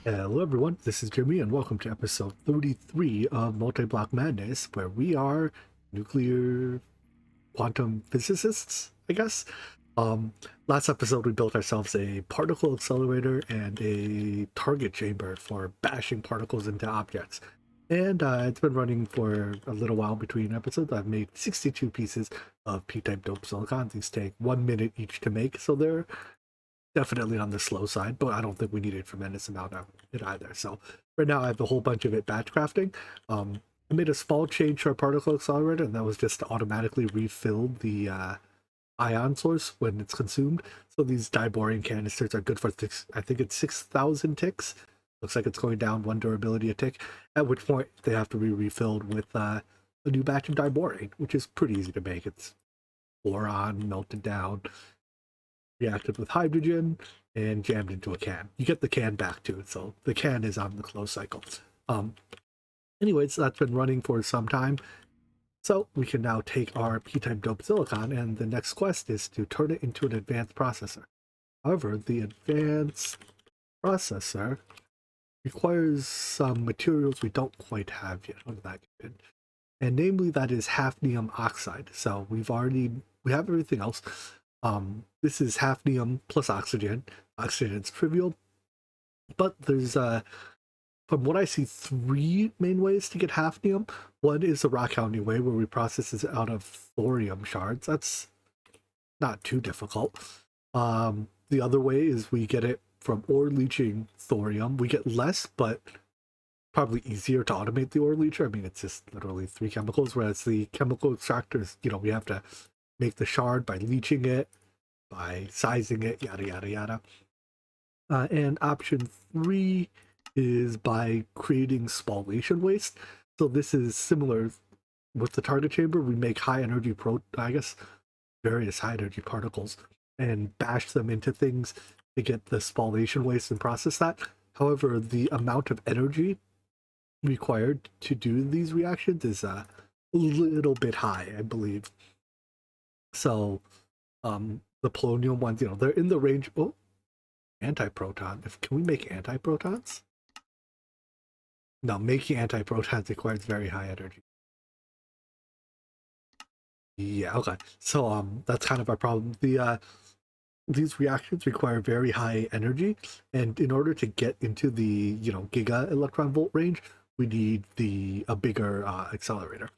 Hello everyone, this is Jimmy and welcome to episode 33 of Multiblock Madness, where we are nuclear quantum physicists, I guess. Um, Last episode we built ourselves a particle accelerator and a target chamber for bashing particles into objects. And it's been running for a little while between episodes. I've made 62 pieces of P-type dope silicon. These take 1 minute each to make, so they're definitely on the slow side, but I don't think we need a tremendous amount of it either. So right now I have a whole bunch of it batch crafting. I made a small change to our particle accelerator, and that was just to automatically refill the ion source when it's consumed. So these diboron canisters are good for I think it's 6,000 ticks. Looks like it's going down 1 durability a tick, at which point they have to be refilled with a new batch of diboron, which is pretty easy to make. It's boron melted down, reacted with hydrogen, and jammed into a can. You get the can back too, so the can is on the close cycle. Anyways, that's been running for some time. So we can now take our P-type dope silicon, and the next quest is to turn it into an advanced processor. However, the advanced processor requires some materials we don't quite have yet. What did that get in? And namely, that is hafnium oxide. So we have everything else. This is hafnium plus oxygen. Oxygen is trivial, but there's from what I see, 3 main ways to get hafnium. One is the rock hounding way, where we process it out of thorium shards. That's not too difficult. The other way is we get it from ore leaching thorium. We get less, but probably easier to automate the ore leacher. I mean, it's just literally 3 chemicals, whereas the chemical extractors, we have to make the shard by leaching it, by sizing it, yada, yada, yada. And option 3 is by creating spallation waste. So this is similar with the target chamber. We make various high energy particles and bash them into things to get the spallation waste and process that. However, the amount of energy required to do these reactions is a little bit high, I believe. So the polonium ones, they're in the range. Oh, antiproton. Can we make antiprotons? No, making antiprotons requires very high energy. Yeah, okay. So that's kind of our problem. These reactions require very high energy, and in order to get into the giga electron volt range, we need a bigger accelerator.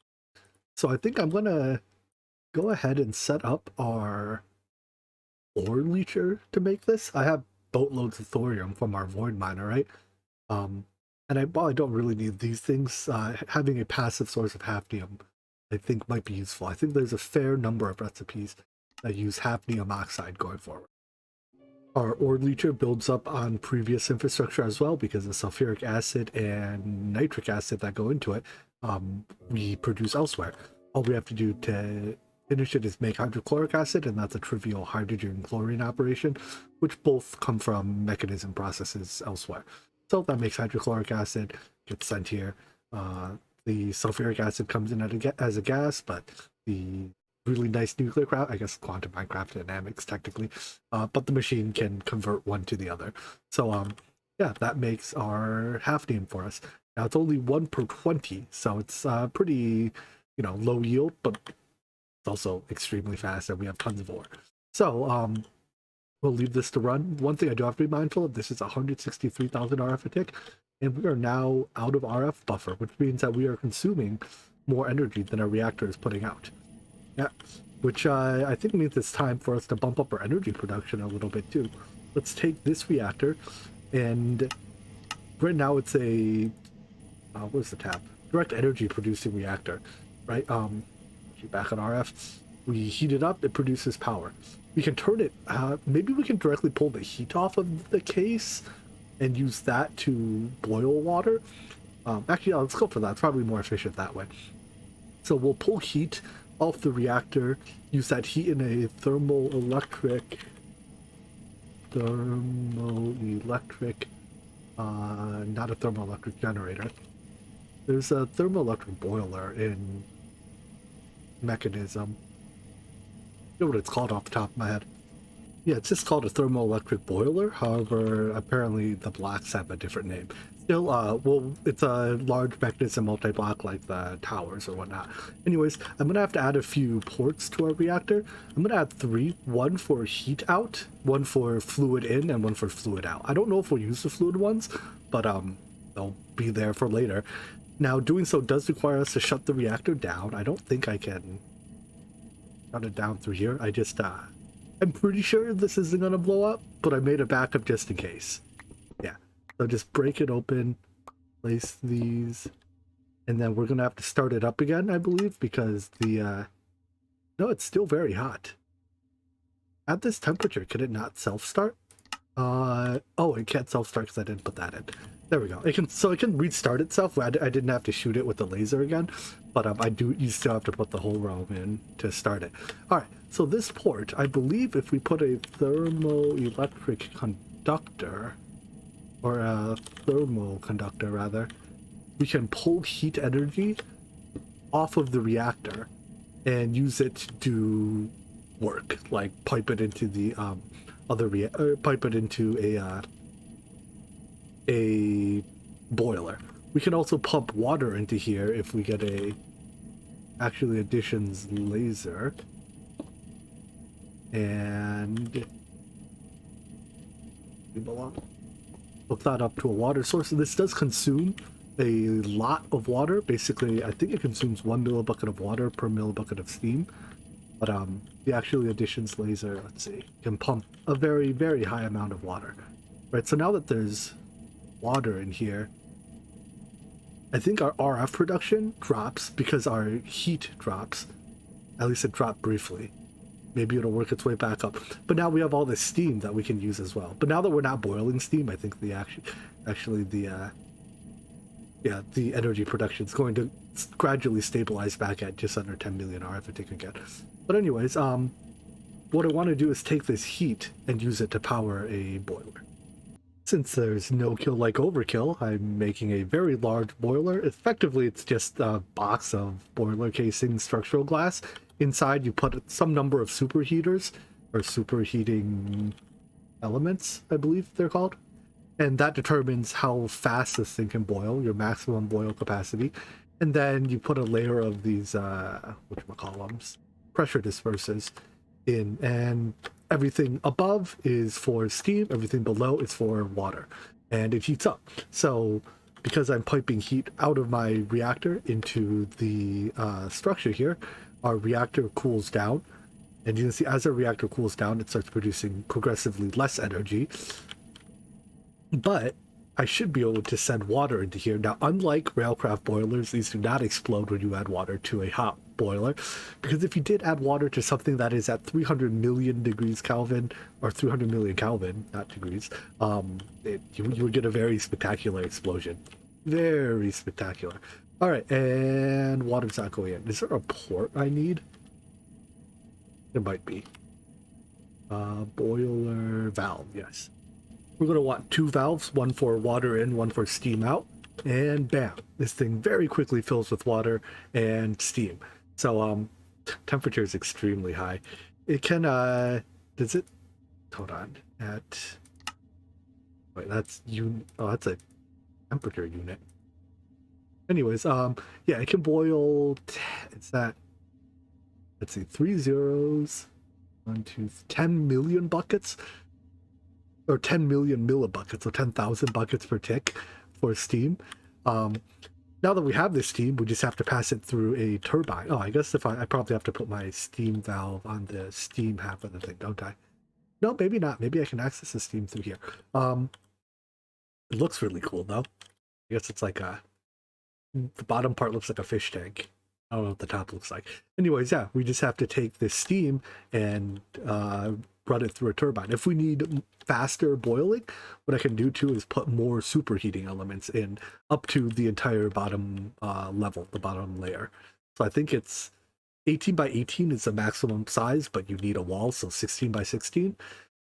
So I think I'm gonna go ahead and set up our ore leacher to make this. I have boatloads of thorium from our void miner, right? And while I don't really need these things, having a passive source of hafnium I think might be useful. I think there's a fair number of recipes that use hafnium oxide going forward. Our ore leacher builds up on previous infrastructure as well, because the sulfuric acid and nitric acid that go into it, we produce elsewhere. All we have to do to finish it is make hydrochloric acid, and that's a trivial hydrogen chlorine operation, which both come from mechanism processes elsewhere. So that makes hydrochloric acid, gets sent here. The sulfuric acid comes in as a gas, but the really nice nuclear craft, I guess quantum Minecraft dynamics technically, but the machine can convert one to the other. So yeah, that makes our hafnium for us. Now it's only 1 per 20, so it's pretty low yield, but it's also extremely fast, and we have tons of ore. So we'll leave this to run. One thing I do have to be mindful of, this is 163,000 RF a tick, and we are now out of RF buffer, which means that we are consuming more energy than our reactor is putting out. Yeah, which I think means it's time for us to bump up our energy production a little bit too. Let's take this reactor, and right now it's a where's the tab? Direct energy producing reactor, right? Back on RF, we heat it up, it produces power. We can turn it, maybe we can directly pull the heat off of the case and use that to boil water. Actually, let's go for that. It's probably more efficient that way. So we'll pull heat off the reactor, use that heat in a thermoelectric, not a thermoelectric generator. There's a thermoelectric boiler in mechanism. I don't know what it's called off the top of my head. Yeah, it's just called a thermoelectric boiler. However, apparently the blocks have a different name. Still, well, it's a large mechanism multi-block like the towers or whatnot. Anyways, I'm gonna have to add a few ports to our reactor. I'm gonna add three, one for heat out, one for fluid in, and one for fluid out. I don't know if we'll use the fluid ones, but they'll be there for later. Now, doing so does require us to shut the reactor down. I don't think I can shut it down through here. I'm pretty sure this isn't gonna blow up, but I made a backup just in case. Yeah, so just break it open, place these, and then we're gonna have to start it up again, I believe, because the no, it's still very hot. At this temperature, can it not self-start? Oh, it can't self-start because I didn't put that in. There we go. It can restart itself. I didn't have to shoot it with the laser again, but you still have to put the whole ROM in to start it. All right, so this port, I believe if we put a thermoelectric conductor, or a thermal conductor rather, we can pull heat energy off of the reactor and use it to do work, like pipe it into the pipe it into a boiler. We can also pump water into here if we get actually additions laser, and hook that up to a water source. And this does consume a lot of water. Basically, I think it consumes 1 millibucket of water per millibucket of steam. But the actually additions laser, let's see, can pump a very, very high amount of water. Right, so now that there's water in here, I think our RF production drops because our heat drops. At least it dropped briefly. Maybe it'll work its way back up. But now we have all this steam that we can use as well. But now that we're not boiling steam, I think the energy production is going to gradually stabilize back at just under 10 million RF, I think again. But anyways, what I want to do is take this heat and use it to power a boiler. Since there's no kill like overkill, I'm making a very large boiler. Effectively, it's just a box of boiler casing structural glass. Inside, you put some number of superheaters, or superheating elements, I believe they're called. And that determines how fast this thing can boil, your maximum boil capacity. And then you put a layer of these, whatchamacallums, pressure dispersers in, and everything above is for steam, everything below is for water, and it heats up. So because I'm piping heat out of my reactor into the structure here, our reactor cools down, and you can see as our reactor cools down, it starts producing progressively less energy. But I should be able to send water into here. Now, unlike railcraft boilers, these do not explode when you add water to a hot boiler, because if you did add water to something that is at 300 million degrees Kelvin, or 300 million Kelvin, not degrees, you would get a very spectacular explosion. Very spectacular. All right, and water's not going in. Is there a port I need? There might be. Boiler valve, yes. We're going to want two valves, one for water in, one for steam out, and bam, this thing very quickly fills with water and steam. So temperature is extremely high. It can does it, hold on, that's that's a temperature unit. Anyways, yeah, it can boil, it's that, let's see, 3 zeros, 1 2 10 million buckets, or 10 million millibuckets, so 10,000 buckets per tick for steam. Now that we have this steam, we just have to pass it through a turbine. Oh, I guess if I probably have to put my steam valve on the steam half of the thing, don't I? No, maybe not. Maybe I can access the steam through here. It looks really cool though. I guess it's like the bottom part looks like a fish tank. I don't know what the top looks like. Anyways, yeah, we just have to take this steam and run it through a turbine. If we need faster boiling, what I can do too is put more superheating elements in up to the entire bottom level, the bottom layer. So I think it's 18 by 18 is the maximum size, but you need a wall, so 16 by 16,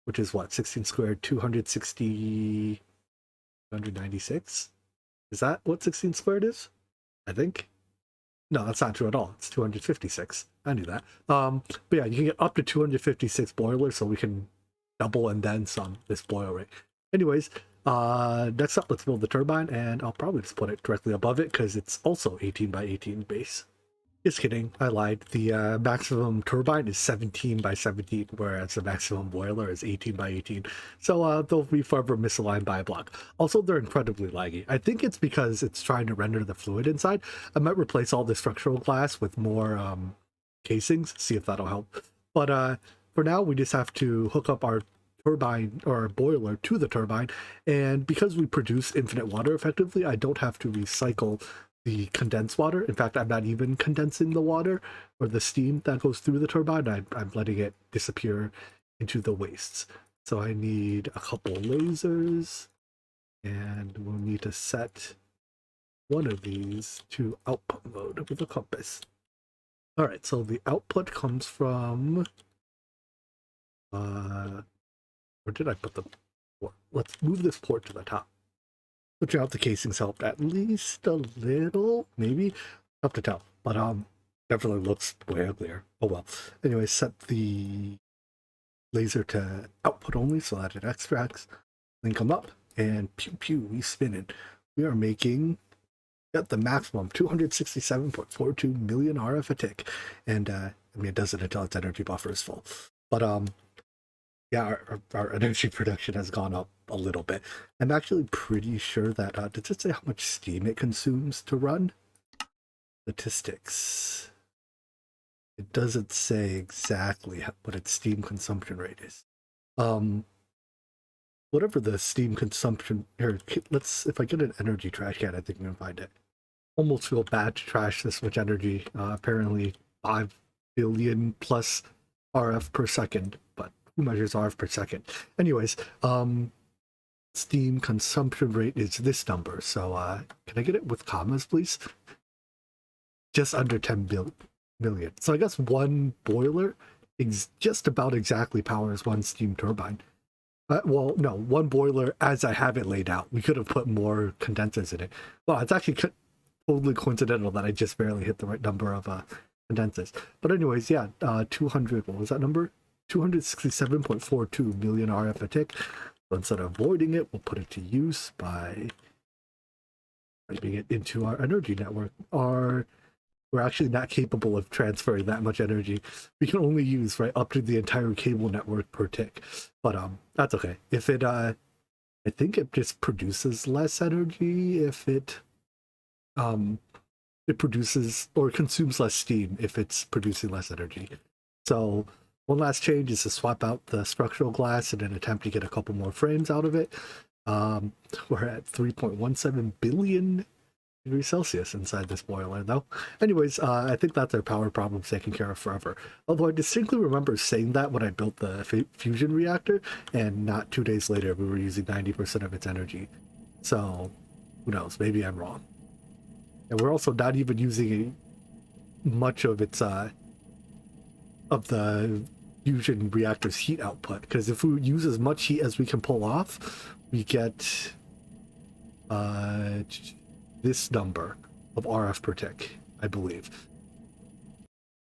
which is what, 16 squared, 260, 296? Is that what 16 squared is? I think. No, that's not true at all. It's 256. I knew that. But yeah, you can get up to 256 boilers, so we can double and then some this boil rate. Anyways, next up, let's build the turbine, and I'll probably just put it directly above it because it's also 18 by 18 base. Just kidding, I lied. The maximum turbine is 17 by 17, whereas the maximum boiler is 18 by 18. So they'll be forever misaligned by a block. Also, they're incredibly laggy. I think it's because it's trying to render the fluid inside. I might replace all the structural glass with more casings, see if that'll help. But for now, we just have to hook up our turbine or boiler to the turbine, and because we produce infinite water effectively, I don't have to recycle the condensed water. In fact, I'm not even condensing the water or the steam that goes through the turbine. I'm letting it disappear into the wastes. So I need a couple lasers, and we'll need to set one of these to output mode with a compass. All right, so the output comes from where did I put the port? Let's move this port to the top. Switching out the casings helped at least a little, maybe. Tough to tell, but definitely looks way uglier. Oh well. Anyway, set the laser to output only so that it extracts. Then come up and pew pew, we spin it. We are making at the maximum 267.42 million RF a tick, and I mean it does it until its energy buffer is full. But yeah, our energy production has gone up a little bit. I'm actually pretty sure that, does it say how much steam it consumes to run? Statistics. It doesn't say exactly what its steam consumption rate is. Whatever the steam consumption, here, if I get an energy trash can, I think I'm gonna find it. Almost feel bad to trash this much energy. Apparently 5 billion plus RF per second, but who measures RF per second? Anyways, steam consumption rate is this number. So can I get it with commas, please? Just under 10 million. So I guess one boiler is just about exactly powers one steam turbine. Well, no, one boiler as I have it laid out. We could have put more condensers in it. Well, it's actually totally coincidental that I just barely hit the right number of condensers. But anyways, yeah, 200, what was that number? 267.42 million RF a tick. So instead of avoiding it, we'll put it to use by piping it into our energy network. We're actually not capable of transferring that much energy. We can only use right up to the entire cable network per tick. But that's okay. If it I think it just produces less energy if it produces or consumes less steam if it's producing less energy. So one last change is to swap out the structural glass in an attempt to get a couple more frames out of it. We're at 3.17 billion degrees Celsius inside this boiler, though. Anyways, I think that's our power problems taken care of forever. Although I distinctly remember saying that when I built the fusion reactor, and not 2 days later we were using 90% of its energy. So, who knows? Maybe I'm wrong. And we're also not even using much of its of the fusion reactor's heat output, because if we use as much heat as we can pull off, we get this number of RF per tick, I believe.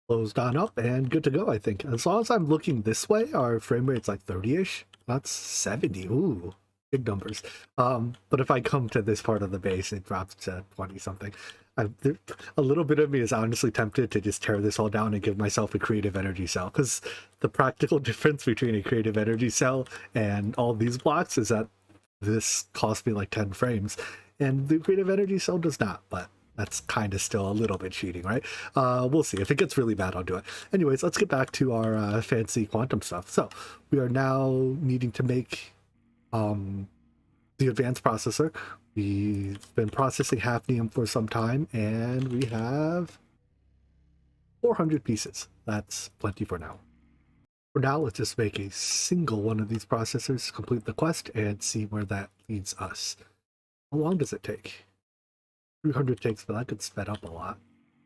Closed on up and good to go, I think. As long as I'm looking this way, our frame rate's like 30-ish. That's 70. Ooh, big numbers. But if I come to this part of the base, it drops to 20 something. A little bit of me is honestly tempted to just tear this all down and give myself a creative energy cell, because the practical difference between a creative energy cell and all these blocks is that this cost me like 10 frames and the creative energy cell does not, but that's kind of still a little bit cheating, right? We'll see. If it gets really bad, I'll do it. Anyways, let's get back to our fancy quantum stuff. So we are now needing to make the advanced processor. We've been processing hafnium for some time, and we have 400 pieces. That's plenty for now. For now, let's just make a single one of these processors, complete the quest, and see where that leads us. How long does it take? 300 takes, but that could sped up a lot.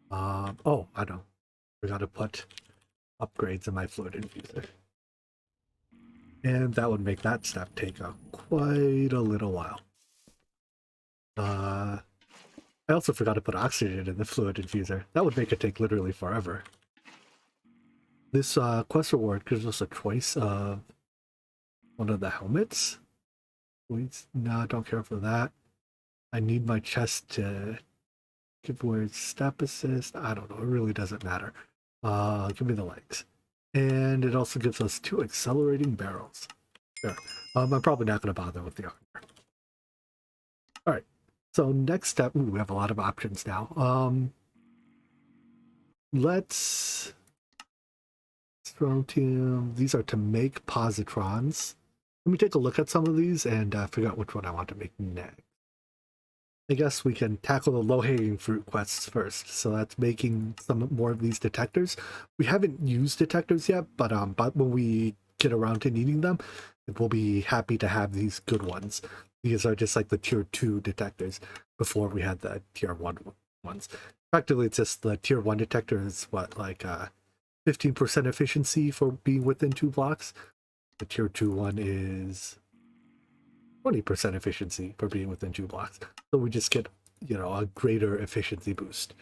Oh, I know. We gotta put upgrades in my fluid infuser. And that would make that step take quite a little while. I also forgot to put oxygen in the fluid infuser. That would make it take literally forever. This quest reward gives us a choice of one of the helmets. No, I don't care for that. I need my chest to give away step assist. I don't know. It really doesn't matter. Give me the legs. And it also gives us 2 accelerating barrels. Sure. I'm probably not going to bother with the armor. All right. So next step, ooh, we have a lot of options now. Let's strontium. These are to make positrons. Let me take a look at some of these and figure out which one I want to make next. I guess we can tackle the low-hanging fruit quests first. So that's making some more of these detectors. We haven't used detectors yet, but when we get around to needing them, we'll be happy to have these good ones. These are just like the tier 2 detectors before we had the tier 1 ones. Practically, it's just the tier 1 detector is what, like 15% efficiency for being within 2 blocks. The tier 2 one is 20% efficiency for being within 2 blocks. So we just get, a greater efficiency boost.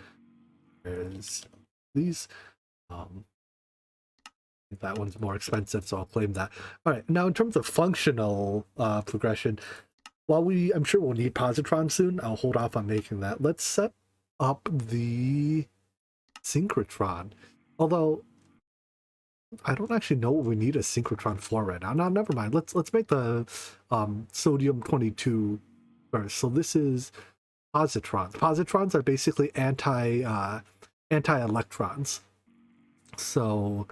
There's these. That one's more expensive, so I'll claim that. All right, now in terms of functional progression, while I'm sure we'll need positron soon, I'll hold off on making that. Let's set up the synchrotron. Although I don't actually know what we need a synchrotron for right now. No, never mind. Let's make the sodium 22 first. So this is positrons. Positrons are basically anti-electrons. So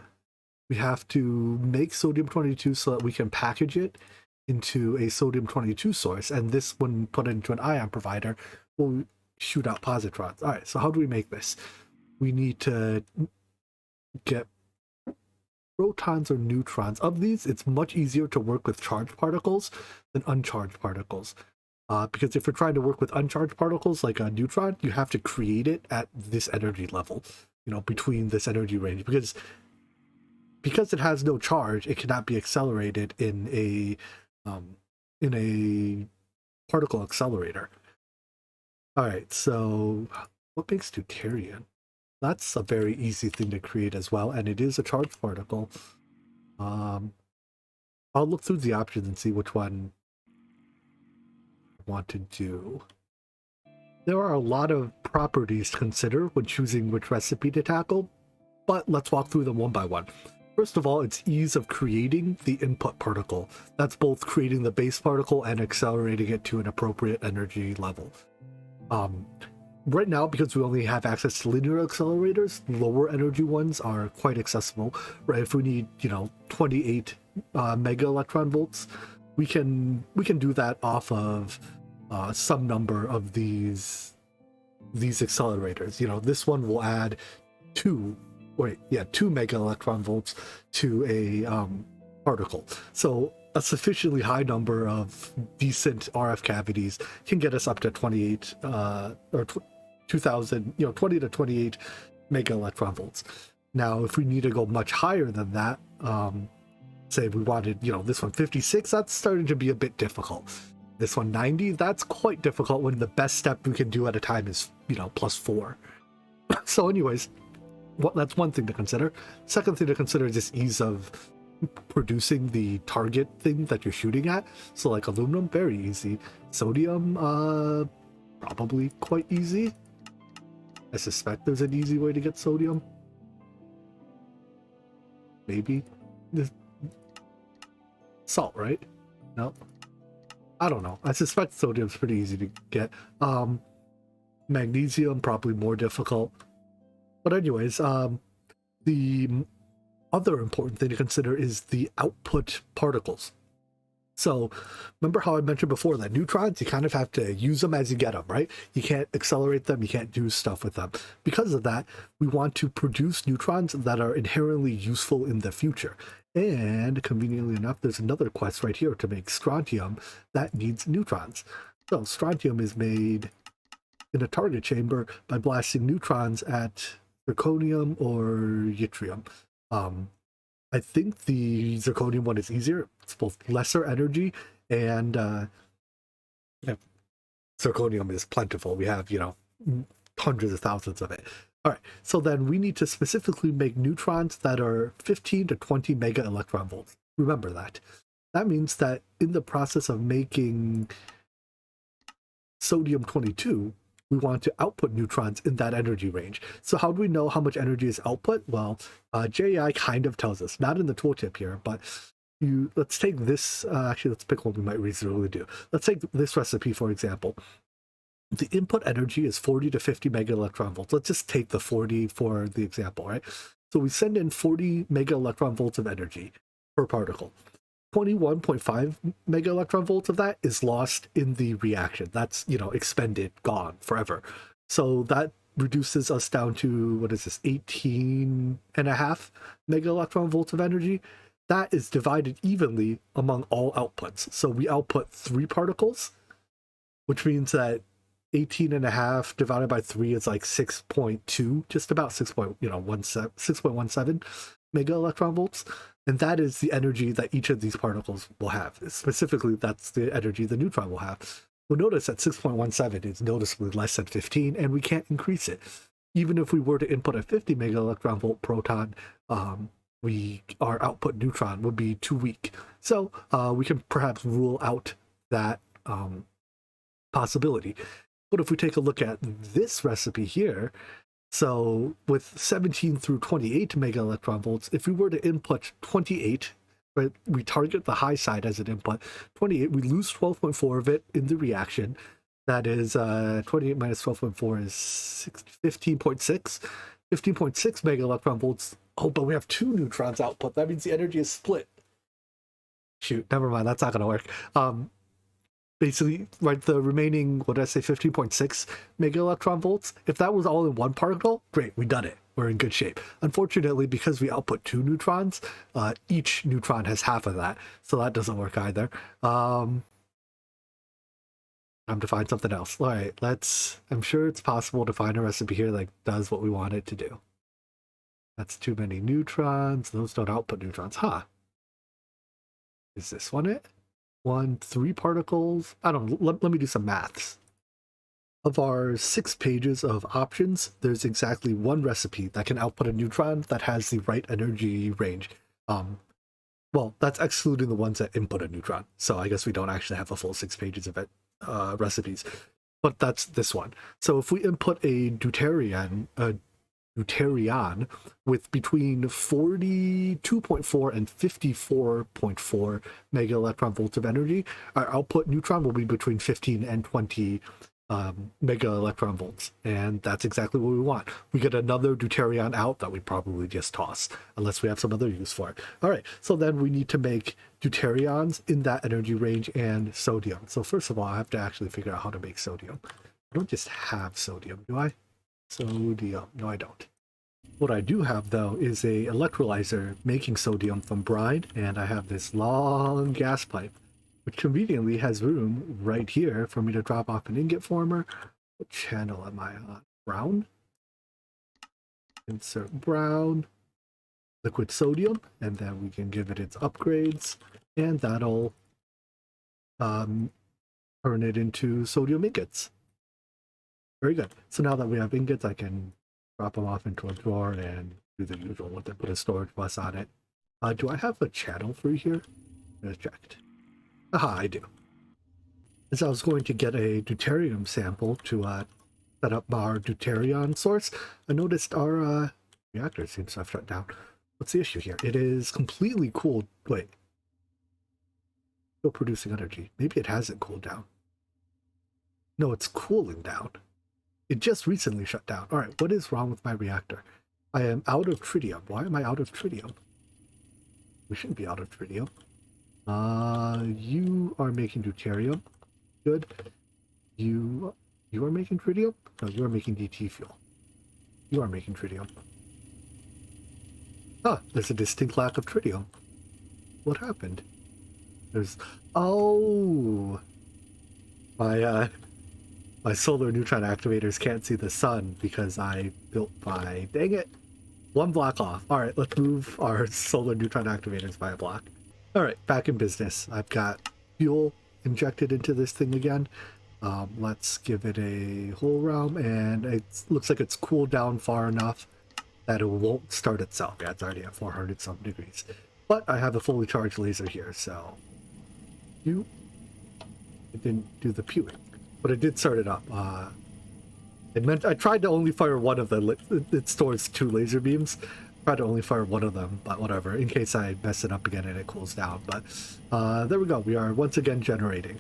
we have to make sodium 22 so that we can package it into a sodium 22 source, and this, when put into an ion provider, will shoot out positrons. All right, so how do we make this? We need to get protons or neutrons. Of these, it's much easier to work with charged particles than uncharged particles. Because if you're trying to work with uncharged particles like a neutron, you have to create it at this energy level, between this energy range. Because it has no charge, it cannot be accelerated in a particle accelerator. All right, so what makes deuterium? That's a very easy thing to create as well, and it is a charged particle. I'll look through the options and see which one I want to do. There are a lot of properties to consider when choosing which recipe to tackle, but let's walk through them one by one. First of all, it's ease of creating the input particle. That's both creating the base particle and accelerating it to an appropriate energy level. Right now, because we only have access to linear accelerators, lower energy ones are quite accessible. Right, if we need 28 mega electron volts, we can do that off of some number of these accelerators. This one will add 2 mega electron volts to a particle. So a sufficiently high number of decent RF cavities can get us up to 28 or 2000, 20 to 28 mega electron volts. Now, if we need to go much higher than that, say we wanted, this one 56, that's starting to be a bit difficult. This one 90, that's quite difficult when the best step we can do at a time is, +4. So anyways, that's one thing to consider. Second thing to consider is just ease of producing the target thing that you're shooting at. So like aluminum, very easy. Sodium, probably quite easy. I suspect there's an easy way to get sodium. Maybe. Salt, right? No. I don't know. I suspect sodium's pretty easy to get. Magnesium, probably more difficult. But anyways, the other important thing to consider is the output particles. So remember how I mentioned before that neutrons, you kind of have to use them as you get them, right? You can't accelerate them, you can't do stuff with them. Because of that, we want to produce neutrons that are inherently useful in the future. And conveniently enough, there's another quest right here to make strontium that needs neutrons. So strontium is made in a target chamber by blasting neutrons at zirconium or yttrium. I think the zirconium one is easier. It's both lesser energy and zirconium is plentiful. We have, hundreds of thousands of it. All right, so then we need to specifically make neutrons that are 15 to 20 mega electron volts. Remember that. That means that in the process of making sodium-22, we want to output neutrons in that energy range. So how do we know how much energy is output? Well, JEI kind of tells us, not in the tooltip here, but let's take this, actually let's pick one we might reasonably do. Let's take this recipe, for example. The input energy is 40 to 50 mega electron volts. Let's just take the 40 for the example, right? So we send in 40 mega electron volts of energy per particle. 21.5 mega electron volts of that is lost in the reaction. That's, expended, gone forever. So that reduces us down to, what is this, 18.5 mega electron volts of energy. That is divided evenly among all outputs. So we output 3 particles, which means that 18.5 divided by 3 is like 6.2, just about 6.17 mega electron volts. And that is the energy that each of these particles will have. Specifically, that's the energy the neutron will have. Well, notice that 6.17 is noticeably less than 15, and we can't increase it. Even if we were to input a 50 mega electron volt proton, our output neutron would be too weak. So we can perhaps rule out that possibility. But if we take a look at this recipe here, so with 17 through 28 mega electron volts, if we were to input 28, right, we target the high side as an input, 28, we lose 12.4 of it in the reaction. That is 28 minus 12.4 is 15.6. 15.6 mega electron volts. Oh, but we have 2 neutrons output. That means the energy is split. Shoot, never mind. That's not going to work. Basically, right, the remaining, what did I say, 15.6 mega electron volts, if that was all in one particle, great, we done it. We're in good shape. Unfortunately, because we output 2 neutrons, each neutron has half of that, so that doesn't work either. Time to find something else. All right, I'm sure it's possible to find a recipe here that does what we want it to do. That's too many neutrons. Those don't output neutrons. Huh. Is this one it? 3 particles. I don't know. Let me do some maths. Of our 6 pages of options, there's exactly 1 recipe that can output a neutron that has the right energy range. Well, that's excluding the ones that input a neutron. So I guess we don't actually have a full 6 pages of it, recipes. But that's this one. So if we input a deuterium with between 42.4 and 54.4 mega electron volts of energy, our output neutron will be between 15 and 20 mega electron volts, and that's exactly what we want. We get another deuterium out that we probably just toss, unless we have some other use for it. All right, so then we need to make deuterions in that energy range and sodium. So first of all, I have to actually figure out how to make sodium. I don't just have sodium, do I? Sodium. No, I don't. What I do have, though, is a electrolyzer making sodium from brine, and I have this long gas pipe, which conveniently has room right here for me to drop off an ingot former. What channel am I on? Brown? Insert brown, liquid sodium, and then we can give it its upgrades, and that'll turn it into sodium ingots. Very good. So now that we have ingots, I can drop them off into a drawer and do the usual with it, put a storage bus on it. Do I have a channel free here? Let's check. Aha, I do. As I was going to get a deuterium sample to set up our deuterium source, I noticed our reactor seems to have shut down. What's the issue here? It is completely cooled. Wait. Still producing energy. Maybe it hasn't cooled down. No, it's cooling down. It just recently shut down. All right, what is wrong with my reactor? I am out of tritium. Why am I out of tritium? We shouldn't be out of tritium. You are making deuterium. Good. You are making tritium? No, you are making DT fuel. You are making tritium. Ah, there's a distinct lack of tritium. What happened? Oh, my solar neutron activators can't see the sun because I built my, dang it, 1 block off. All right, let's move our solar neutron activators by a block. All right, back in business. I've got fuel injected into this thing again. Let's give it a whole realm, and it looks like it's cooled down far enough that it won't start itself. Yeah, it's already at 400 some degrees. But I have a fully charged laser here, so pew. It didn't do the pewing, but it did start it up. It meant I tried to only fire one of them. It stores 2 laser beams. Tried to only fire one of them, but whatever, in case I mess it up again and it cools down. But there we go. We are once again generating.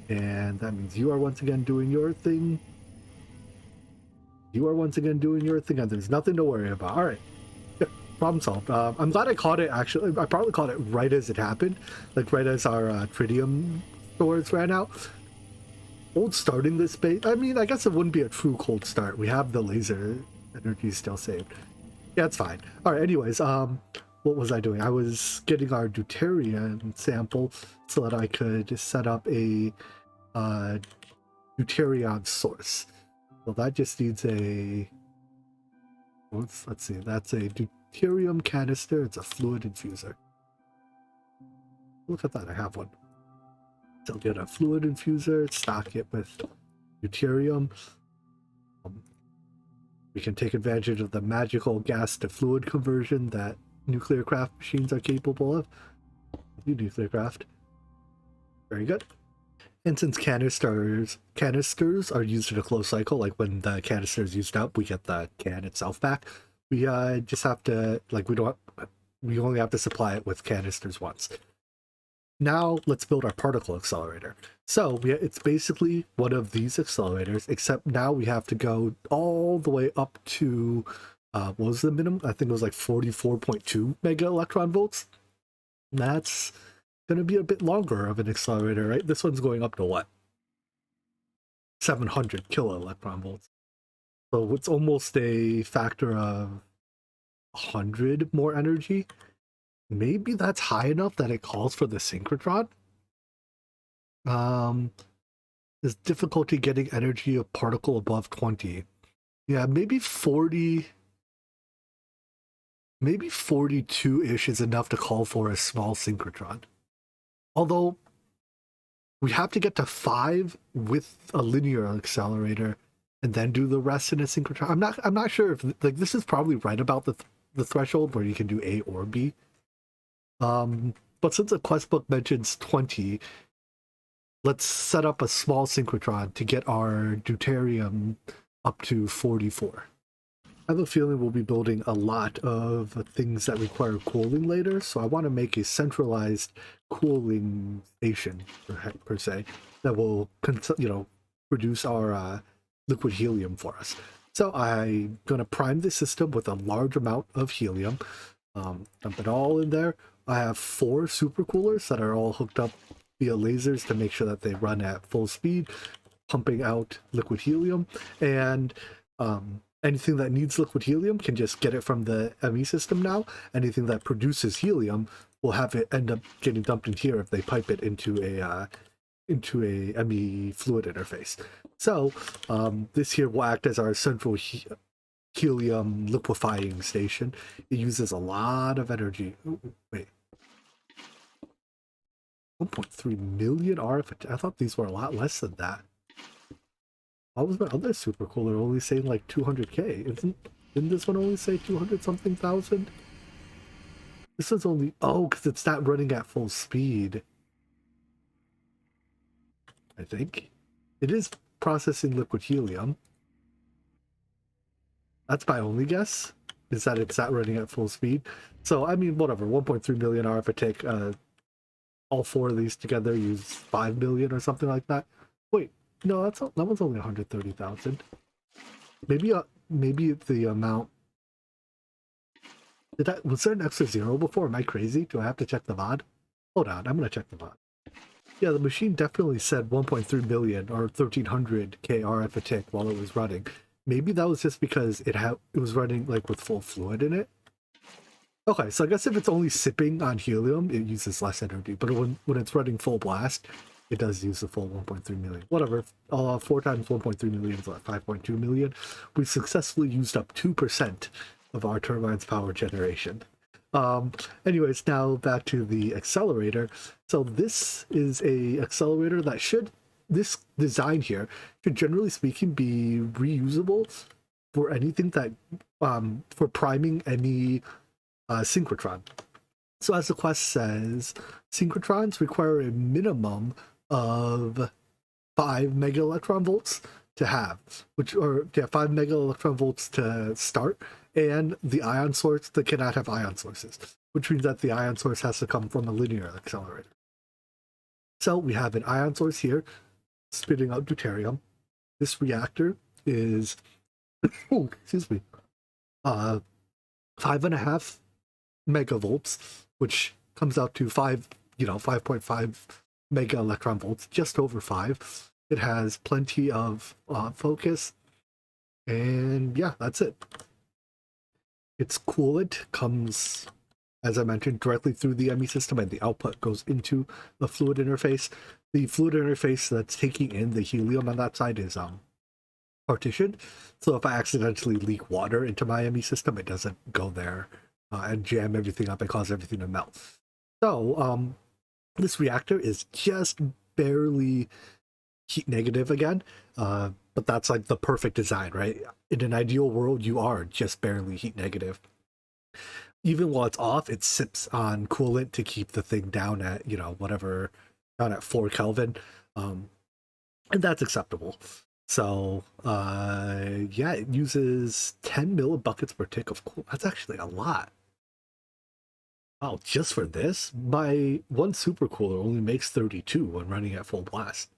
And that means you are once again doing your thing. You are once again doing your thing, and there's nothing to worry about. All right. Yeah, problem solved. I'm glad I caught it, actually. I probably caught it right as it happened. Like, right as our tritium stores ran out. Cold starting this base. I mean, I guess it wouldn't be a true cold start. We have the laser energy still saved. Yeah, it's fine. All right, anyways, what was I doing? I was getting our deuterium sample so that I could set up a deuterium source. So that just needs a, let's see, that's a deuterium canister. It's a fluid infuser. Look at that, I have one. So get a fluid infuser, stock it with deuterium. We can take advantage of the magical gas to fluid conversion that nuclear craft machines are capable of. You nuclear craft. Very good. And since canisters are used in a closed cycle, like when the canister is used up, we get the can itself back. We just have to, like, we only have to supply it with canisters once. Now let's build our particle accelerator. So it's basically one of these accelerators, except now we have to go all the way up to, what was the minimum? I think it was like 44.2 mega electron volts. That's going to be a bit longer of an accelerator, right? This one's going up to what? 700 kilo electron volts. So it's almost a factor of 100 more energy. Maybe that's high enough that it calls for the synchrotron. There's difficulty getting energy of particle above 20. Yeah, maybe 40. Maybe 42-ish is enough to call for a small synchrotron. Although we have to get to 5 with a linear accelerator and then do the rest in a synchrotron. I'm not sure if, like, this is probably right about the threshold where you can do A or B. But since the quest book mentions 20, let's set up a small synchrotron to get our deuterium up to 44. I have a feeling we'll be building a lot of things that require cooling later, so I want to make a centralized cooling station, per se, that will, produce our liquid helium for us. So I'm going to prime the system with a large amount of helium, dump it all in there. I have 4 supercoolers that are all hooked up via lasers to make sure that they run at full speed, pumping out liquid helium. And anything that needs liquid helium can just get it from the ME system now. Anything that produces helium will have it end up getting dumped in here if they pipe it into a ME fluid interface. So this here will act as our central helium liquefying station. It uses a lot of energy. Ooh, wait. 1.3 million RF. I thought these were a lot less than that. Why was my other supercooler only saying like 200k? Didn't this one only say 200 something thousand? This is only, oh, because it's not running at full speed. I think it is processing liquid helium. That's my only guess, is that it's not running at full speed. So I mean, whatever, 1.3 million RF would take all 4 of these together use 5 million or something like that. Wait, no, that one's only 130,000. Maybe the amount. Was there an extra 0 before? Am I crazy? Do I have to check the VOD? Hold on, I'm gonna check the VOD. Yeah, the machine definitely said 1.3 million or 1300 k RF a tick while it was running. Maybe that was just because it was running like with full fluid in it. Okay, so I guess if it's only sipping on helium, it uses less energy. But when it's running full blast, it does use the full 1.3 million. Whatever, 4 times 1.3 million is like 5.2 million. We successfully used up 2% of our turbine's power generation. Anyways, now back to the accelerator. So this is a accelerator that this design here should, generally speaking, be reusable for anything that, for priming any synchrotron. So as the quest says, synchrotrons require a minimum of 5 mega electron volts to have, 5 mega electron volts to start, and the ion source that cannot have ion sources, which means that the ion source has to come from a linear accelerator. So we have an ion source here spitting out deuterium. This reactor is, excuse me, 5.5 megavolts, which comes out to 5.5 mega electron volts, just over 5. It has plenty of focus, and yeah, that's it. Its coolant comes, as I mentioned, directly through the ME system, and the output goes into the fluid interface. The fluid interface that's taking in the helium on that side is partitioned, so if I accidentally leak water into my ME system, it doesn't go there and jam everything up and cause everything to melt. So this reactor is just barely heat negative again, but that's like the perfect design, right? In an ideal world, you are just barely heat negative. Even while it's off, it sips on coolant to keep the thing down at, whatever, down at 4 Kelvin. And that's acceptable. So, yeah, it uses 10 millibuckets per tick of coolant. That's actually a lot. Wow, just for this? My one supercooler only makes 32 when running at full blast.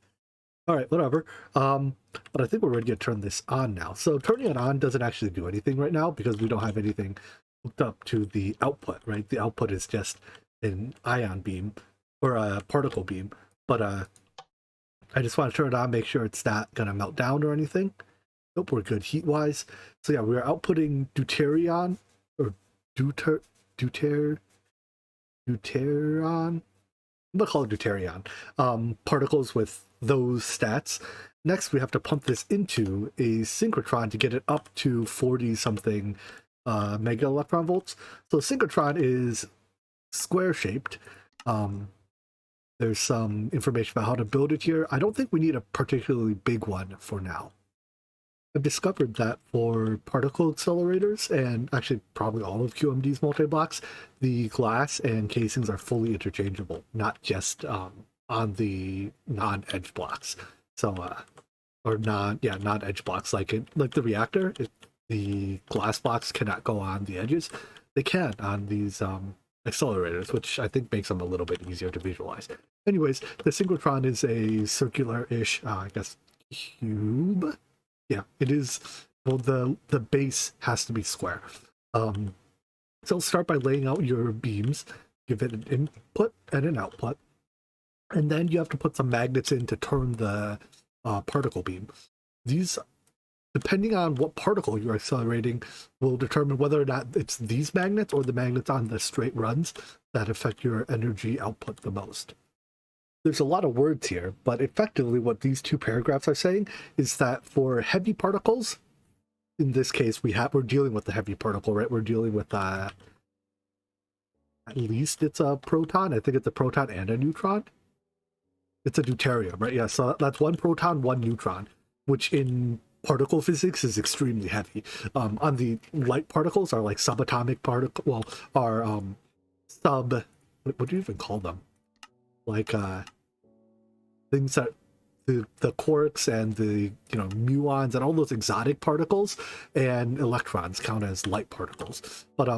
All right, whatever. But I think we're ready to turn this on now. So turning it on doesn't actually do anything right now because we don't have anything hooked up to the output, right? The output is just an ion beam or a particle beam. But I just want to turn it on, make sure it's not going to melt down or anything. Nope, we're good heat-wise. So yeah, we're outputting deuterium, or deuterium. I'm gonna call it deuterium. Particles with those stats. Next, we have to pump this into a synchrotron to get it up to 40 something mega electron volts. So synchrotron is square shaped. There's some information about how to build it here. I don't think we need a particularly big one for now. I've discovered that for particle accelerators, and actually probably all of QMD's multi-blocks, the glass and casings are fully interchangeable, not just on the non-edge blocks. So, or non-edge blocks, like the reactor, the glass blocks cannot go on the edges. They can on these accelerators, which I think makes them a little bit easier to visualize. Anyways, the synchrotron is a circular-ish, I guess, cube. Yeah, it is. Well, the base has to be square. So I'll start by laying out your beams, give it an input and an output, and then you have to put some magnets in to turn the particle beam. These, depending on what particle you're accelerating, will determine whether or not it's these magnets or the magnets on the straight runs that affect your energy output the most. There's a lot of words here, but effectively what these two paragraphs are saying is that for heavy particles, in this case, we're dealing with the heavy particle, right? We're dealing with at least it's a proton. I think it's a proton and a neutron. It's a deuterium, right? Yeah, so that's one proton, one neutron, which in particle physics is extremely heavy. On the light particles are like subatomic particle, well, are what do you even call them? Like things that the quarks and the muons and all those exotic particles and electrons count as light particles. But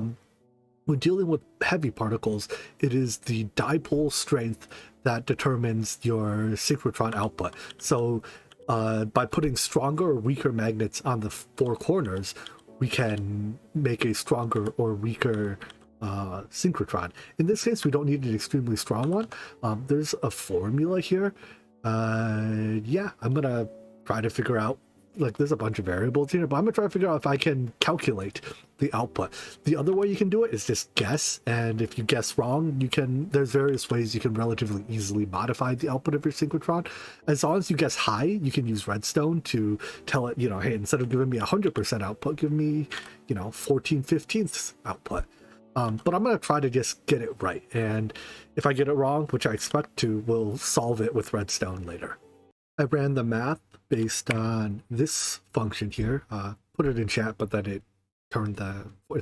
when dealing with heavy particles, it is the dipole strength that determines your synchrotron output. So by putting stronger or weaker magnets on the four corners, we can make a stronger or weaker synchrotron. In this case, we don't need an extremely strong one. There's a formula here. Yeah, I'm gonna try to figure out, like, there's a bunch of variables here, but I'm gonna try to figure out if I can calculate the output. The other way you can do it is just guess, and if you guess wrong, there's various ways you can relatively easily modify the output of your synchrotron. As long as you guess high, you can use redstone to tell it, hey, instead of giving me 100% output, give me 14/15 output. But I'm going to try to just get it right, and if I get it wrong, which I expect to, we'll solve it with redstone later. I ran the math based on this function here, put it in chat, but then it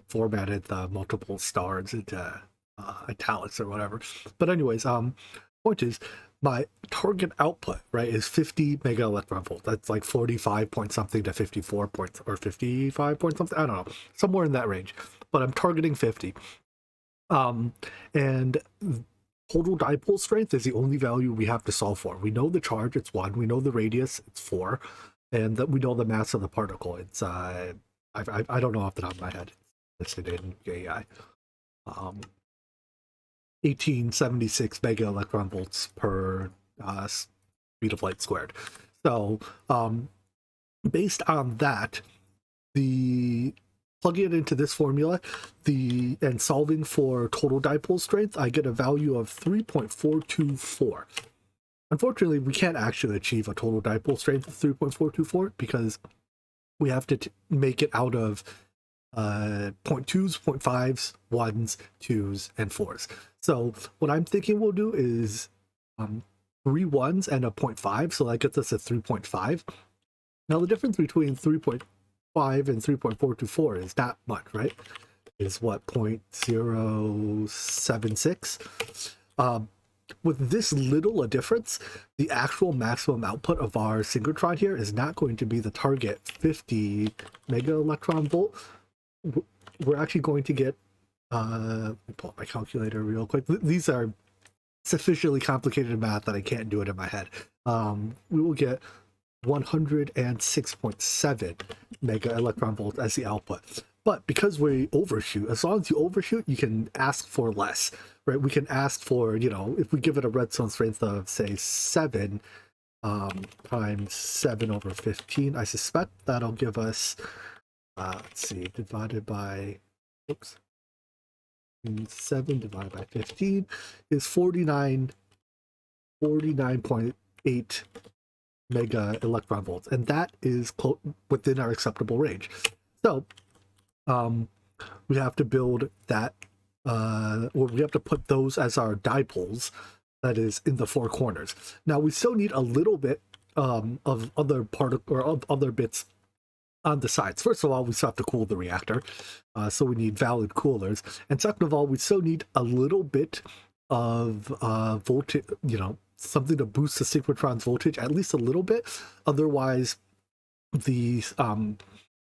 formatted the multiple stars into italics or whatever. But anyways, point is, my target output, right, is 50 mega electron volt. That's like 45 point something to 54 points or 55 point something. I don't know, somewhere in that range. But I'm targeting 50. And total dipole strength is the only value we have to solve for. We know the charge, it's 1. We know the radius, it's 4. And that we know the mass of the particle. It's I don't know off the top of my head. It's listed in AI. 1876 mega electron volts per speed of light squared. So based on that, the plugging it into this formula, and solving for total dipole strength, I get a value of 3.424. Unfortunately, we can't actually achieve a total dipole strength of 3.424 because we have to make it out of 0.2s, 0.5s, 1s, 2s, and 4s. So what I'm thinking we'll do is 3 1s and a 0.5, so that gets us a 3.5. Now the difference between 3.5 and 3.424 is not much, right? Is what, 0.076? With this little a difference, the actual maximum output of our synchrotron here is not going to be the target 50 mega electron volt. We're actually going to get, let me pull up my calculator real quick. These are sufficiently complicated math that I can't do it in my head. We will get 106.7 mega electron volts as the output. But because we overshoot, as long as you overshoot, you can ask for less, right? We can ask for, if we give it a redstone strength of, say, 7 times 7 over 15, I suspect that'll give us, let's see, divided by, 7 divided by 15 is 49.8 mega electron volts, and that is within our acceptable range. So we have to build that, or we have to put those as our dipoles, that is in the 4 corners. Now we still need a little bit of other other bits on the sides. First of all, we still have to cool the reactor, so we need valid coolers. And second of all, we still need a little bit of voltage, something to boost the synchrotron's voltage, at least a little bit. Otherwise, the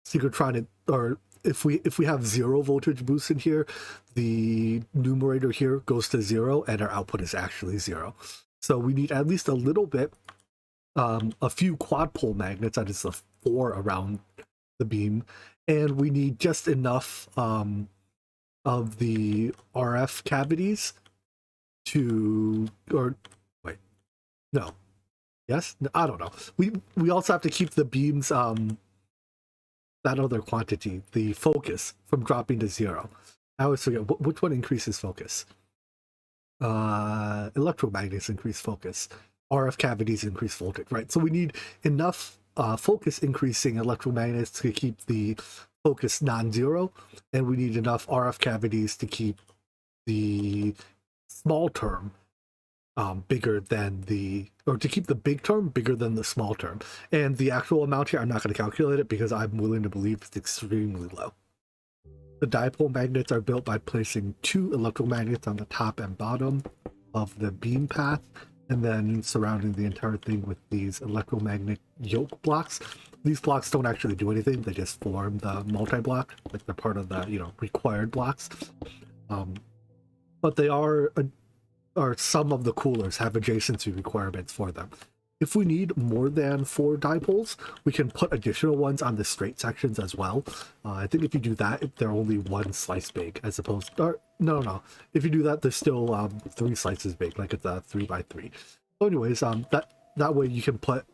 synchrotron, or if we have 0 voltage boost in here, the numerator here goes to 0 and our output is actually 0. So we need at least a little bit, a few quad pole magnets, that is the 4 around the beam, and we need just enough of the RF cavities to, or wait, no, yes, I don't know. We also have to keep the beams, that other quantity, the focus, from dropping to 0. I always forget which one increases focus. Electromagnets increase focus. RF cavities increase voltage, right? So we need enough focus increasing electromagnets to keep the focus non-zero, and we need enough RF cavities to keep the small term bigger than to keep the big term bigger than the small term. And the actual amount here, I'm not going to calculate it because I'm willing to believe it's extremely low. The dipole magnets are built by placing 2 electromagnets on the top and bottom of the beam path, and then surrounding the entire thing with these electromagnet yoke blocks. These blocks don't actually do anything, they just form the multi-block, like they're part of the required blocks. But they are some of the coolers have adjacency requirements for them. If we need more than 4 dipoles, we can put additional ones on the straight sections as well. I think if you do that, they're only 1 slice big, as opposed to, no. If you do that, they're still 3 slices big, like it's a 3x3. So anyways, that way you can put,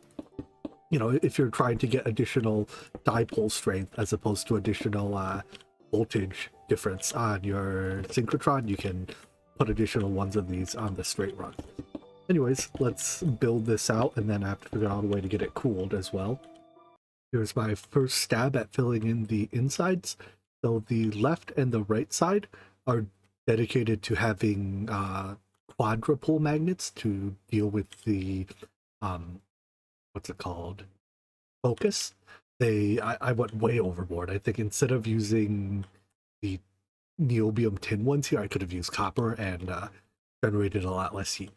if you're trying to get additional dipole strength as opposed to additional voltage difference on your synchrotron, you can put additional ones of these on the straight run. Anyways, let's build this out, and then I have to figure out a way to get it cooled as well. Here's my first stab at filling in the insides. So the left and the right side are dedicated to having quadrupole magnets to deal with the, what's it called? Focus. I went way overboard. I think instead of using the niobium tin ones here, I could have used copper and generated a lot less heat.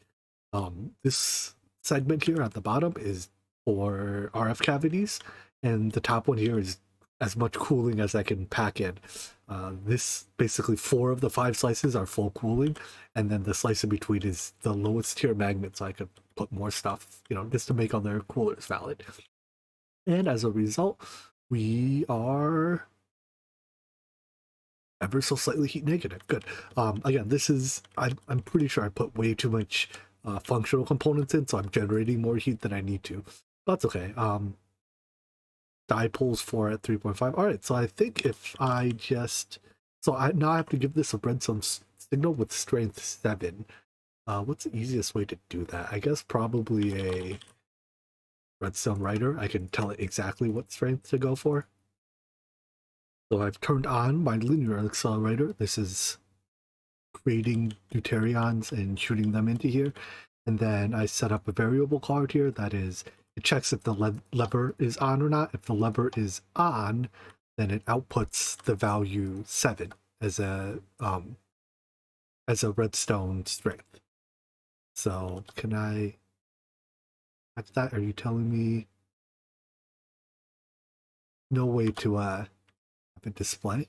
This segment here at the bottom is for RF cavities, and the top one here is as much cooling as I can pack in. This basically 4 of the 5 slices are full cooling, and then the slice in between is the lowest tier magnet, so I could put more stuff, just to make all their coolers valid. And as a result, we are ever so slightly heat negative. Good. Again, this is, I'm pretty sure I put way too much functional components in, so I'm generating more heat than I need to. That's okay. Dipoles 4 at 3.5. All right, so I think if I just, now I have to give this a redstone signal with strength 7. What's the easiest way to do that? I guess probably a redstone writer. I can tell it exactly what strength to go for. So I've turned on my linear accelerator. This is creating deuterions and shooting them into here. And then I set up a variable card here that is, it checks if the lever is on or not. If the lever is on, then it outputs the value 7 as a redstone strength. So can I match that? Are you telling me no way to have it display?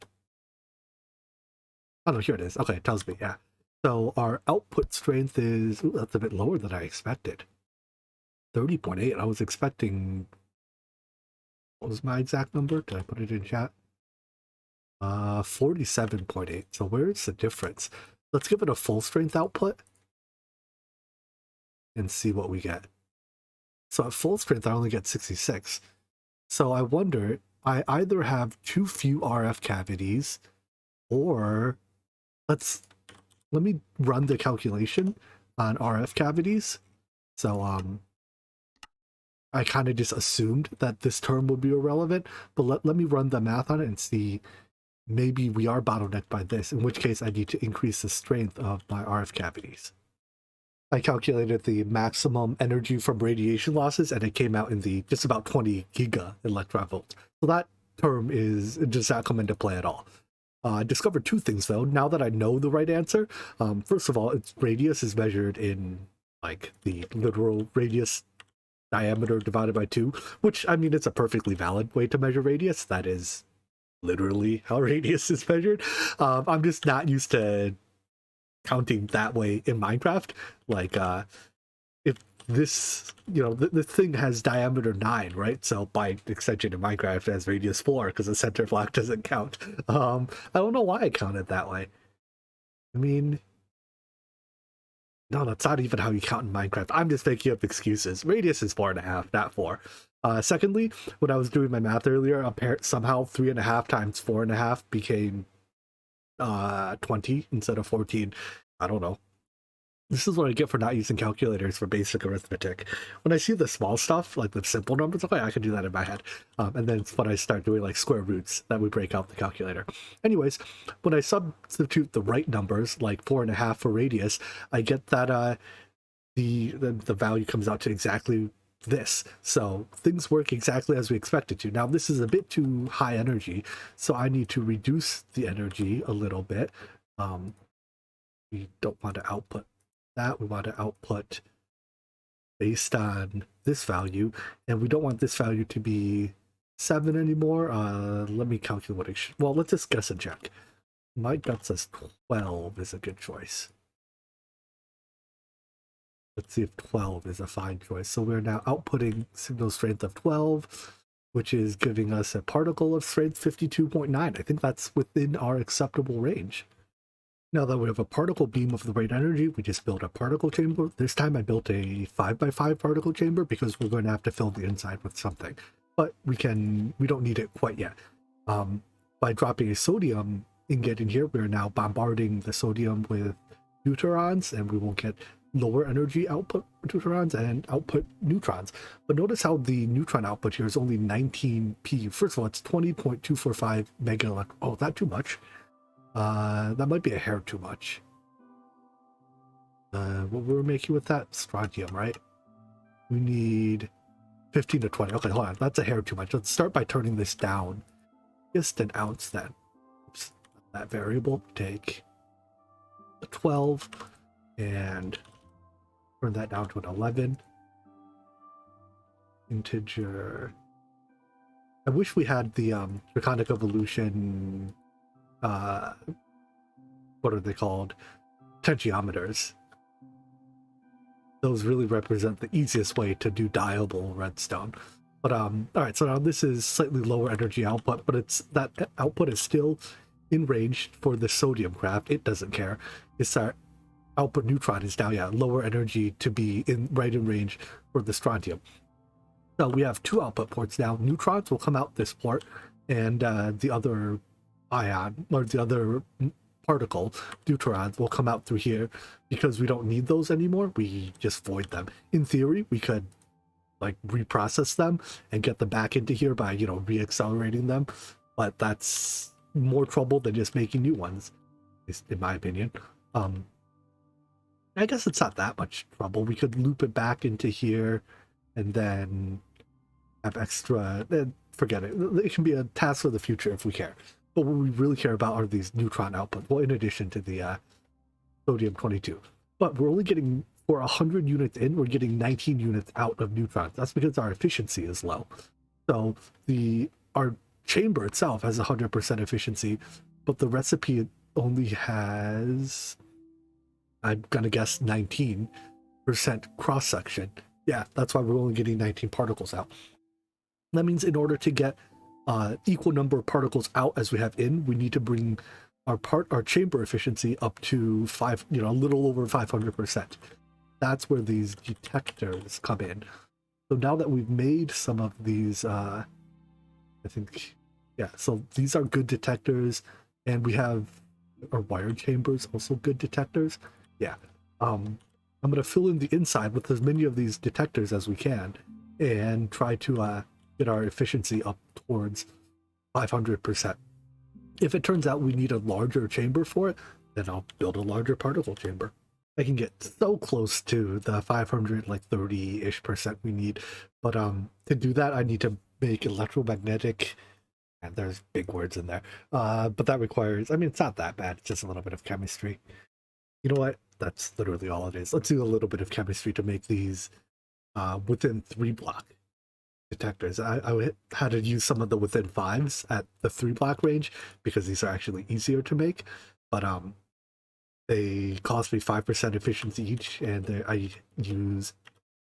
Oh no, here it is. Okay, it tells me, yeah. So our output strength is, ooh, that's a bit lower than I expected. 30.8. I was expecting, what was my exact number? Did I put it in chat? 47.8. So where's the difference? Let's give it a full strength output and see what we get. So at full strength, I only get 66. So I wonder, I either have too few RF cavities, or let me run the calculation on RF cavities. So I kind of just assumed that this term would be irrelevant, but let me run the math on it and see, maybe we are bottlenecked by this, in which case I need to increase the strength of my RF cavities. I calculated the maximum energy from radiation losses, and it came out in the just about 20 giga electronvolt. So that term does not come into play at all. I discovered 2 things though, now that I know the right answer. First of all, its radius is measured in like the literal radius diameter divided by 2, which, I mean, it's a perfectly valid way to measure radius. That is literally how radius is measured. I'm just not used to counting that way in Minecraft. Like if this, this thing has diameter 9, right? So by extension in Minecraft it has radius 4 because the center block doesn't count. I don't know why I count it that way. I mean, no, that's not even how you count in Minecraft. I'm just making up excuses. Radius is 4.5, not 4. Secondly, when I was doing my math earlier, somehow 3.5 times 4.5 became 20 instead of 14. I don't know. This is what I get for not using calculators for basic arithmetic. When I see the small stuff, like the simple numbers, okay, I can do that in my head. And then it's when I start doing like square roots that we break out the calculator. Anyways, when I substitute the right numbers, like 4.5 for radius, I get that the value comes out to exactly this. So things work exactly as we expected to. Now this is a bit too high energy, so I need to reduce the energy a little bit. We don't want to output that. We want to output based on this value, and we don't want this value to be 7 anymore. Let me calculate what it should. Well, let's just guess and check. My gut says 12 is a good choice. Let's see if 12 is a fine choice. So we're now outputting signal strength of 12, which is giving us a particle of strength 52.9. I think that's within our acceptable range. Now that we have a particle beam of the right energy, we just built a particle chamber. This time I built a 5x5 particle chamber because we're going to have to fill the inside with something. But we don't need it quite yet. By dropping a sodium ingot in here, we're now bombarding the sodium with deuterons, and we will get lower energy output deuterons and output neutrons. But notice how the neutron output here is only 19 pu. First of all, it's 20.245 mega. Oh, that too much. That might be a hair too much. What we're making with that? Strontium, right? We need 15 to 20. Okay, hold on. That's a hair too much. Let's start by turning this down just an ounce then. Oops, not that variable, take a 12 and turn that down to an 11. Integer. I wish we had the Draconic Evolution, what are they called? Potentiometers. Those really represent the easiest way to do dyeable redstone. But all right, so now this is slightly lower energy output, but it's that output is still in range for the sodium craft. It doesn't care. It's our output neutron is now, yeah, lower energy to be right in range for the strontium. So we have two output ports now. Neutrons will come out this port, and the other ion, or the other particle, deuterons, will come out through here. Because we don't need those anymore, we just void them. In theory, we could like reprocess them and get them back into here by, re-accelerating them, but that's more trouble than just making new ones, in my opinion. I guess it's not that much trouble. We could loop it back into here and then have extra, forget it. It can be a task for the future if we care. But what we really care about are these neutron output, well, in addition to the sodium-22. But we're only getting, for 100 units in, we're getting 19 units out of neutrons. That's because our efficiency is low. So our chamber itself has 100% efficiency, but the recipe only has, I'm gonna guess, 19% cross-section. Yeah, that's why we're only getting 19 particles out. That means in order to get equal number of particles out as we have in, we need to bring our chamber efficiency up to a little over 500%. That's where these detectors come in. So now that we've made some of these, I think, yeah, so these are good detectors, and we have our wired chambers, also good detectors. Yeah. I'm going to fill in the inside with as many of these detectors as we can and try to get our efficiency up towards 500%. If it turns out we need a larger chamber for it, then I'll build a larger particle chamber. I can get so close to the 530-ish% we need, but to do that I need to make electromagnetic, and there's big words in there, but that requires, I mean, it's not that bad, it's just a little bit of chemistry. You know what? That's literally all it is. Let's do a little bit of chemistry to make these within 3 block detectors. I had to use some of the within 5s at the 3 block range because these are actually easier to make, but they cost me 5% efficiency each, and I use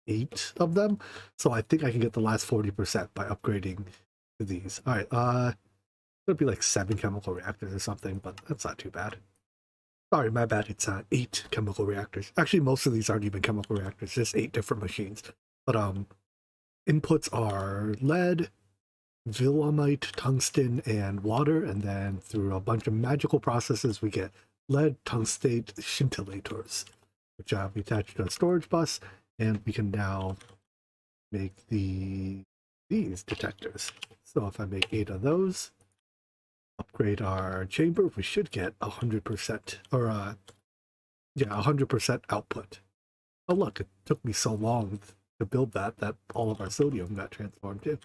8 of them, so I think I can get the last 40% by upgrading to these. All right, it'd be like 7 chemical reactors or something, but that's not too bad. Sorry, my bad. It's 8 chemical reactors. Actually, most of these aren't even chemical reactors, just 8 different machines. But inputs are lead, willemite, tungsten, and water, and then through a bunch of magical processes we get lead tungstate scintillators, which we attach to a storage bus, and we can now make these detectors. So if I make 8 of those, upgrade our chamber, we should get 100%, or 100% output. Oh look, it took me so long to build that all of our sodium got transformed too.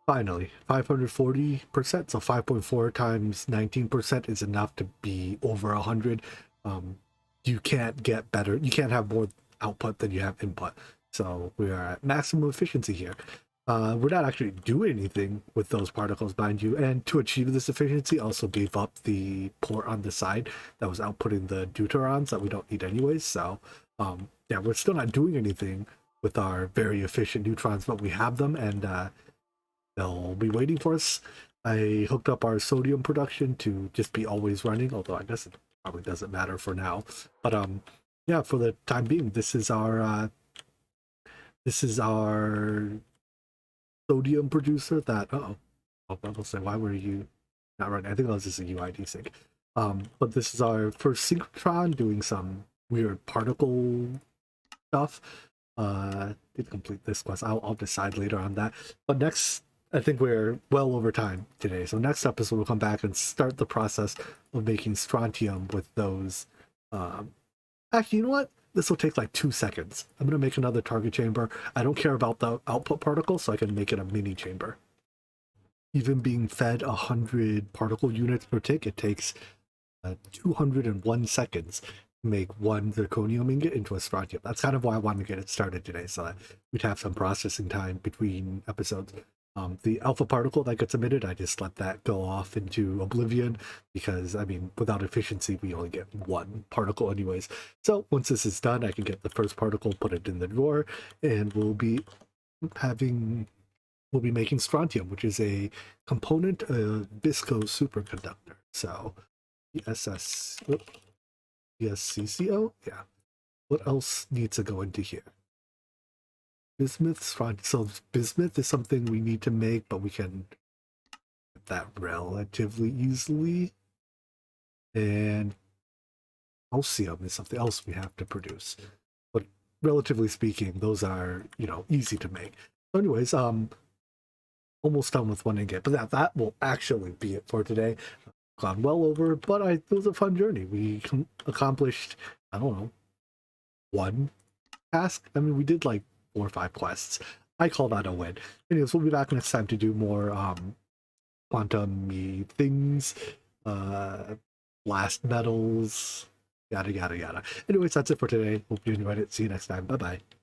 Finally, 540%, so 5.4 times 19% is enough to be over 100. You can't get better, you can't have more output than you have input. So we are at maximum efficiency here. We're not actually doing anything with those particles, mind you, and to achieve this efficiency, I also gave up the port on the side that was outputting the deuterons that we don't need anyways. So yeah, we're still not doing anything with our very efficient neutrons, but we have them, and they'll be waiting for us. I hooked up our sodium production to just be always running, although I guess it probably doesn't matter for now. But yeah, for the time being, this is our sodium producer that, I will say, why were you not running? I think that was just a UID sync. But this is our first synchrotron doing some weird particle stuff. Did complete this quest. I'll decide later on that. But next, I think we're well over time today. So next episode we'll come back and start the process of making strontium with those. Actually, you know what? This will take like 2 seconds. I'm going to make another target chamber. I don't care about the output particle, so I can make it a mini chamber. even being fed 100 particle units per tick, it takes 201 seconds to make one zirconium ingot into a strontium. That's kind of why I wanted to get it started today, so that we'd have some processing time between episodes. The alpha particle that gets emitted, I just let that go off into oblivion because, I mean, without efficiency, we only get one particle anyways. So once this is done, I can get the first particle, put it in the drawer, and we'll be making strontium, which is a component of Bisco superconductor. So ESS, ESCCO, yeah. What else needs to go into here? Bismuth, so bismuth is something we need to make, but we can get that relatively easily. And calcium is something else we have to produce. But relatively speaking, those are, easy to make. So anyways, almost done with one ingot, but that will actually be it for today. Gone well over, but it was a fun journey. We accomplished, I don't know, one task. I mean, we did like 4 or 5 quests. I call that a win. Anyways, we'll be back next time to do more quantum things, blast metals, yada yada yada. Anyways, that's it for today. Hope you enjoyed it. See you next time. Bye bye.